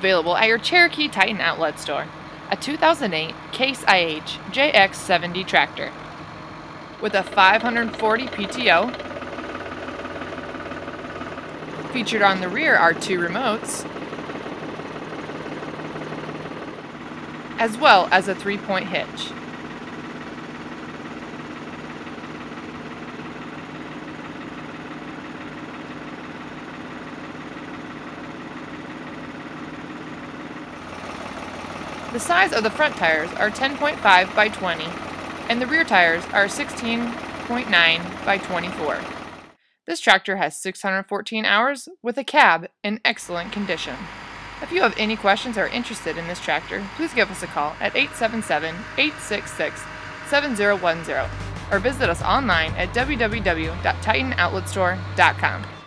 available at your Cherokee Titan Outlet store. A 2008 Case IH JX70 tractor with a 540 PTO. Featured on the rear are 2 remotes, as well as a 3-point hitch. The size of the front tires are 10.5 by 20, and the rear tires are 16.9 by 24. This tractor has 614 hours with a cab in excellent condition. If you have any questions or are interested in this tractor, please give us a call at 877-866-7010 or visit us online at www.titanoutletstore.com.